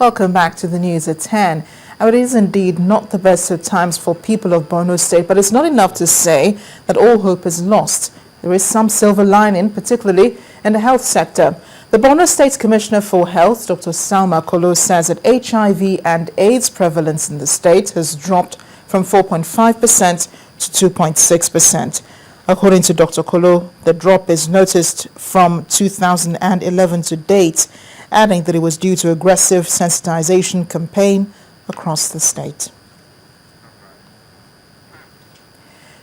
Welcome back to the news at 10. Now, it is indeed not the best of times for people of Borno State, but it's not enough to say that all hope is lost. There is some silver lining, particularly in the health sector. The Borno State Commissioner for Health, Dr. Salma Kolo, says that HIV and AIDS prevalence in the state has dropped from 4.5% to 2.6%. According to Dr. Kolo, the drop is noticed from 2011 to date, adding that it was due to aggressive sensitization campaign across the state.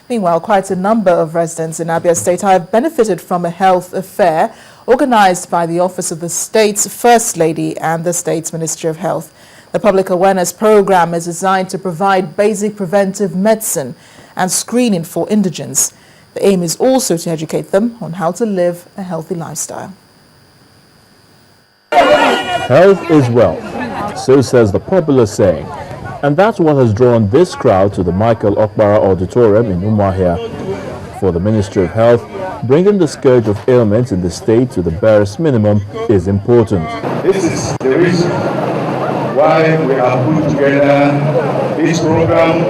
Meanwhile, quite a number of residents in Abia State have benefited from a health affair organized by the Office of the State's First Lady and the State's Ministry of Health. The public awareness program is designed to provide basic preventive medicine and screening for indigents. The aim is also to educate them on how to live a healthy lifestyle. Health is wealth, so says the popular saying. And that's what has drawn this crowd to the Michael Okpara Auditorium in Umuahia. For the Ministry of Health, bringing the scourge of ailments in the state to the barest minimum is important. This is the reason why we have put together this program,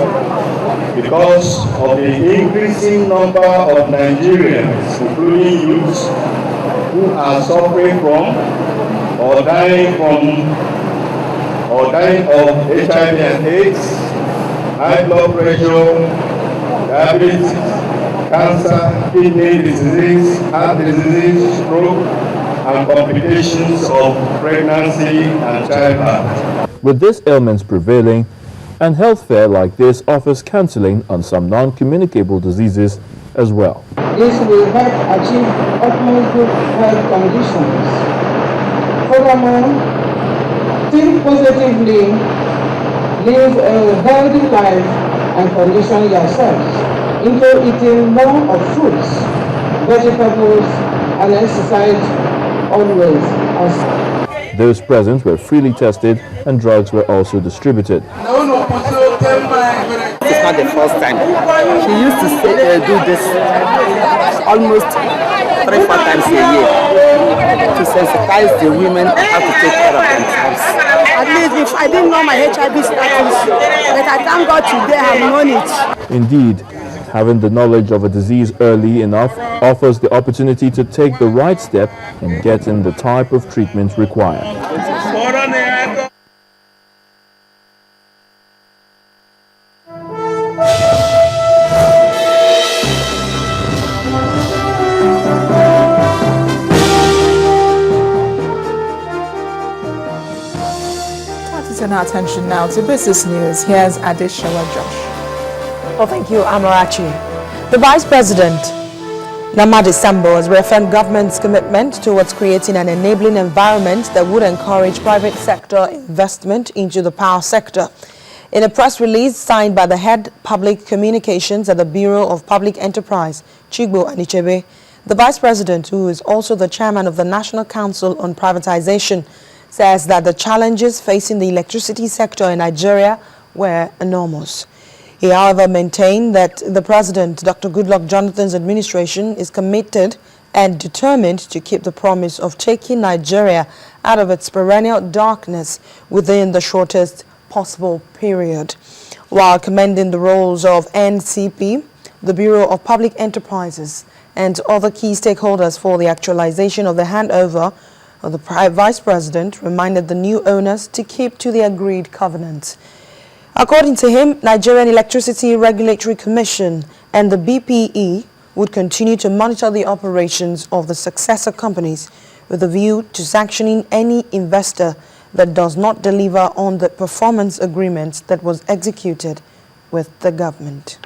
because of the increasing number of Nigerians, including youths, who are suffering from or dying of HIV and AIDS, high blood pressure, diabetes, cancer, kidney disease, heart disease, stroke, and complications of pregnancy and childbirth. With these ailments prevailing, and health fair like this offers counseling on some non-communicable diseases as well. This will help achieve optimal good health conditions. Furthermore, think positively, live a healthy life, and condition yourselves into eating more of fruits, vegetables, and exercise always. Those present were freely tested and drugs were also distributed. It's not the first time. She used to do this almost 3-4 times a year to sensitize the women on how to take care of themselves. At least if I didn't know my HIV status, but I thank God today I have known it. Indeed, having the knowledge of a disease early enough offers the opportunity to take the right step in getting the type of treatment required. Turn our attention now to business news. Here's Adeshawa Josh. Well, thank you, Amarachi. The Vice President, Namadi Sambo, has reaffirmed government's commitment towards creating an enabling environment that would encourage private sector investment into the power sector. In a press release signed by the head public communications at the Bureau of Public Enterprise, Chigbo Anichebe, the Vice President, who is also the chairman of the National Council on Privatization, says that the challenges facing the electricity sector in Nigeria were enormous. He, however, maintained that the President, Dr. Goodluck Jonathan's administration, is committed and determined to keep the promise of taking Nigeria out of its perennial darkness within the shortest possible period. While commending the roles of NCP, the Bureau of Public Enterprises, and other key stakeholders for the actualization of the handover, the Vice President reminded the new owners to keep to the agreed covenant. According to him, Nigerian Electricity Regulatory Commission and the BPE would continue to monitor the operations of the successor companies with a view to sanctioning any investor that does not deliver on the performance agreement that was executed with the government.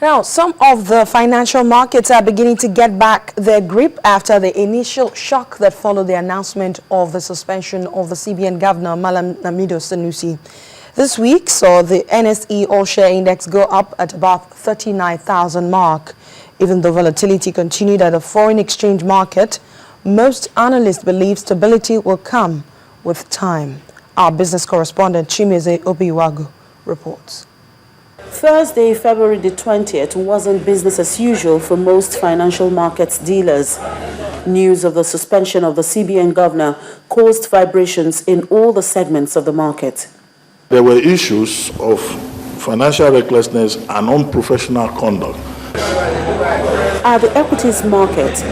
Now, some of the financial markets are beginning to get back their grip after the initial shock that followed the announcement of the suspension of the CBN Governor, Malam Namido Sanusi. This week saw the NSE All-Share Index go up at about 39,000 mark. Even though volatility continued at the foreign exchange market, most analysts believe stability will come with time. Our business correspondent Chimeze Obiwagu reports. Thursday, February the 20th, wasn't business as usual for most financial markets dealers. News of the suspension of the CBN governor caused vibrations in all the segments of the market. There were issues of financial recklessness and unprofessional conduct. At the equities market,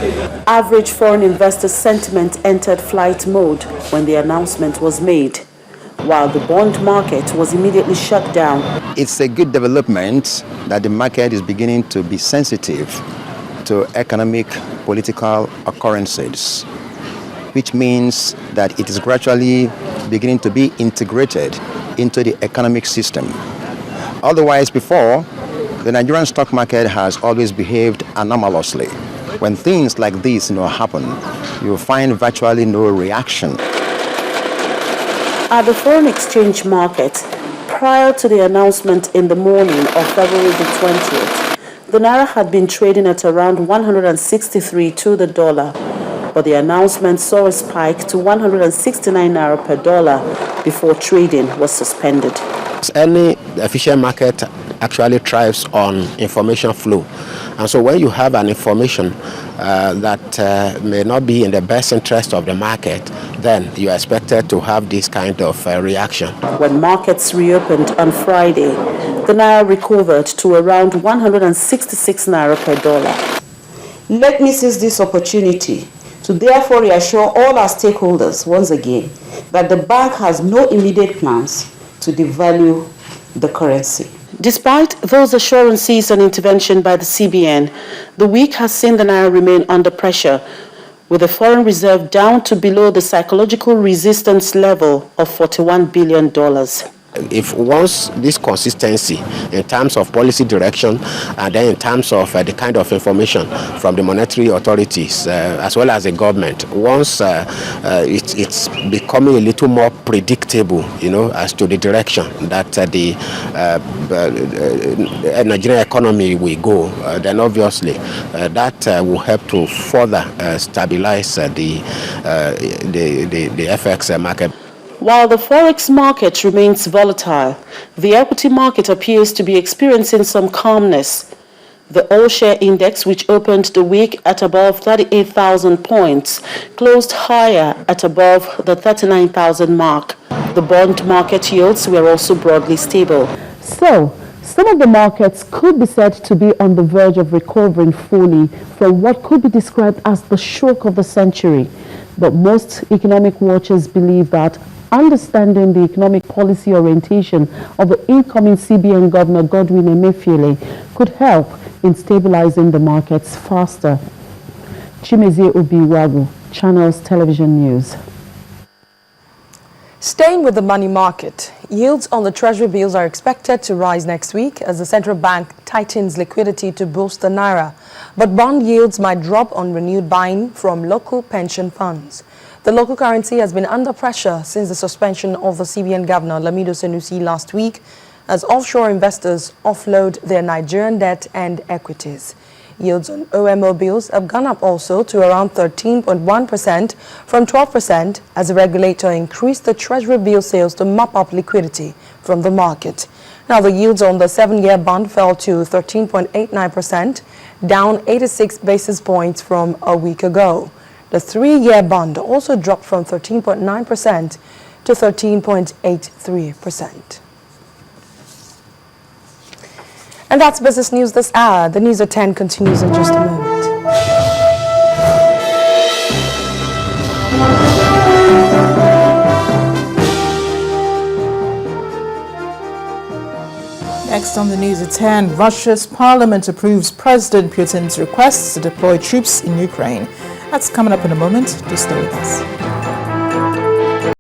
average foreign investor sentiment entered flight mode when the announcement was made, while the bond market was immediately shut down. It's a good development that the market is beginning to be sensitive to economic, political occurrences, which means that it is gradually beginning to be integrated into the economic system. Otherwise, before, the Nigerian stock market has always behaved anomalously. When things like this happen, you find virtually no reaction. At the foreign exchange market, prior to the announcement in the morning of February the 20th, the Naira had been trading at around 163 to the dollar, but the announcement saw a spike to 169 Naira per dollar before trading was suspended. Any efficient market actually thrives on information flow. And so when you have an information that may not be in the best interest of the market, then you are expected to have this kind of reaction. When markets reopened on Friday, the Naira recovered to around 166 Naira per dollar. Let me seize this opportunity to therefore reassure all our stakeholders once again that the bank has no immediate plans to devalue the currency. Despite those assurances and intervention by the CBN, the week has seen the Naira remain under pressure, with the foreign reserve down to below the psychological resistance level of $41 billion. If once this consistency in terms of policy direction and then in terms of the kind of information from the monetary authorities as well as the government, once it's becoming a little more predictable, as to the direction that the Nigerian economy will go, then obviously that will help to further stabilize the FX market. While the forex market remains volatile, the equity market appears to be experiencing some calmness. The all-share index, which opened the week at above 38,000 points, closed higher at above the 39,000 mark. The bond market yields were also broadly stable. So, some of the markets could be said to be on the verge of recovering fully from what could be described as the shock of the century. But most economic watchers believe that understanding the economic policy orientation of the incoming CBN Governor Godwin Emefiele could help in stabilizing the markets faster. Chimezie Obiwagu, Channels Television News. Staying with the money market, yields on the Treasury bills are expected to rise next week as the central bank tightens liquidity to boost the Naira. But bond yields might drop on renewed buying from local pension funds. The local currency has been under pressure since the suspension of the CBN Governor Lamido Sanusi last week as offshore investors offload their Nigerian debt and equities. Yields on OMO bills have gone up also to around 13.1% from 12% as the regulator increased the Treasury bill sales to mop up liquidity from the market. Now the yields on the 7-year bond fell to 13.89%, down 86 basis points from a week ago. The 3-year bond also dropped from 13.9% to 13.83%. And that's business news this hour. The news at 10 continues in just a moment. Next on the news at 10, Russia's parliament approves President Putin's request to deploy troops in Ukraine. That's coming up in a moment. Just stay with us.